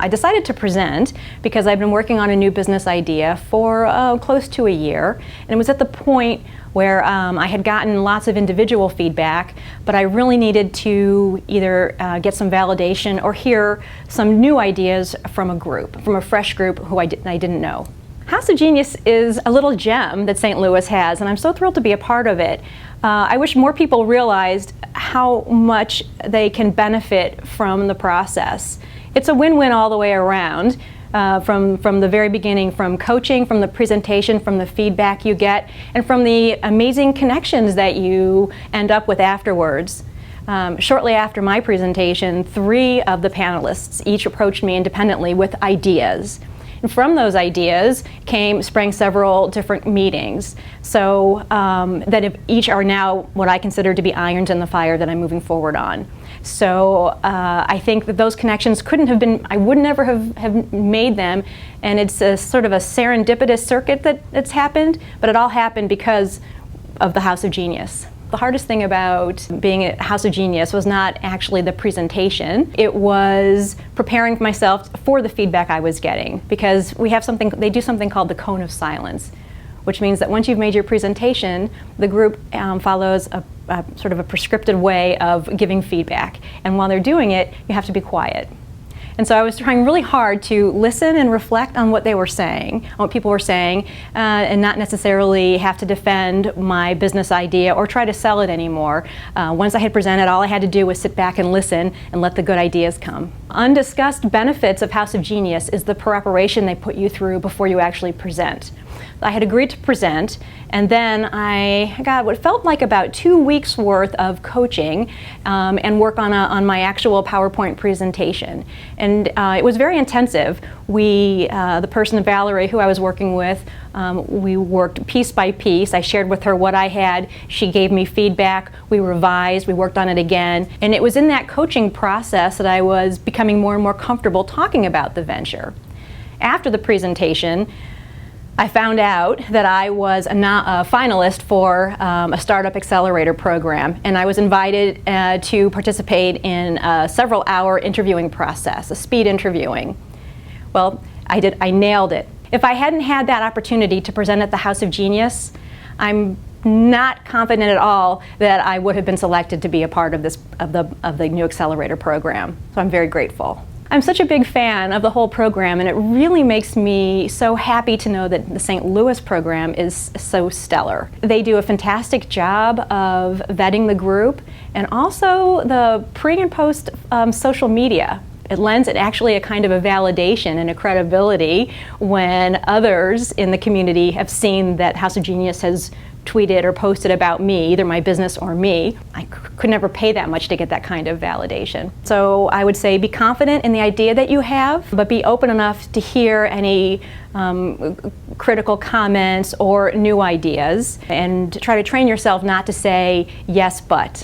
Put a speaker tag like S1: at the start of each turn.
S1: I decided to present because I've been working on a new business idea for close to a year, and it was at the point where I had gotten lots of individual feedback, but I really needed to either get some validation or hear some new ideas from a group, from a fresh group who I didn't know. House of Genius is a little gem that St. Louis has, and I'm so thrilled to be a part of it. I wish more people realized how much they can benefit from the process. It's a win-win all the way around. From the very beginning, from coaching, from the presentation, from the feedback you get, and from the amazing connections that you end up with afterwards. Shortly after my presentation, 3 of the panelists each approached me independently with ideas. And from those ideas sprang several different meetings, so that each are now what I consider to be irons in the fire that I'm moving forward on. So I think that those connections couldn't have been, I would never have made them, and it's a sort of a serendipitous circuit that's happened, but it all happened because of the House of Genius. The hardest thing about being at House of Genius was not actually the presentation. It was preparing myself for the feedback I was getting, because they do something called the cone of silence, which means that once you've made your presentation, the group follows a sort of a prescripted way of giving feedback. And while they're doing it, you have to be quiet. And so I was trying really hard to listen and reflect on what they were saying, on what people were saying, and not necessarily have to defend my business idea or try to sell it anymore. Once I had presented, all I had to do was sit back and listen and let the good ideas come. Undiscussed benefits of House of Genius is the preparation they put you through before you actually present. I had agreed to present, and then I got what felt like about 2 weeks worth of coaching and work on my actual PowerPoint presentation. And it was very intensive. The person, Valerie, who I was working with, we worked piece by piece. I shared with her what I had. She gave me feedback. We revised. We worked on it again. And it was in that coaching process that I was becoming more and more comfortable talking about the venture. After the presentation, I found out that I was a finalist for a startup accelerator program, and I was invited to participate in a several-hour interviewing process, a speed interviewing. Well, I nailed it. If I hadn't had that opportunity to present at the House of Genius, I'm not confident at all that I would have been selected to be a part of the new accelerator program. So I'm very grateful. I'm such a big fan of the whole program, and it really makes me so happy to know that the St. Louis program is so stellar. They do a fantastic job of vetting the group, and also the pre and post social media. It lends it actually a kind of a validation and a credibility when others in the community have seen that House of Genius has tweeted or posted about me, either my business or me. I could never pay that much to get that kind of validation. So I would say be confident in the idea that you have, but be open enough to hear any critical comments or new ideas, and try to train yourself not to say yes but.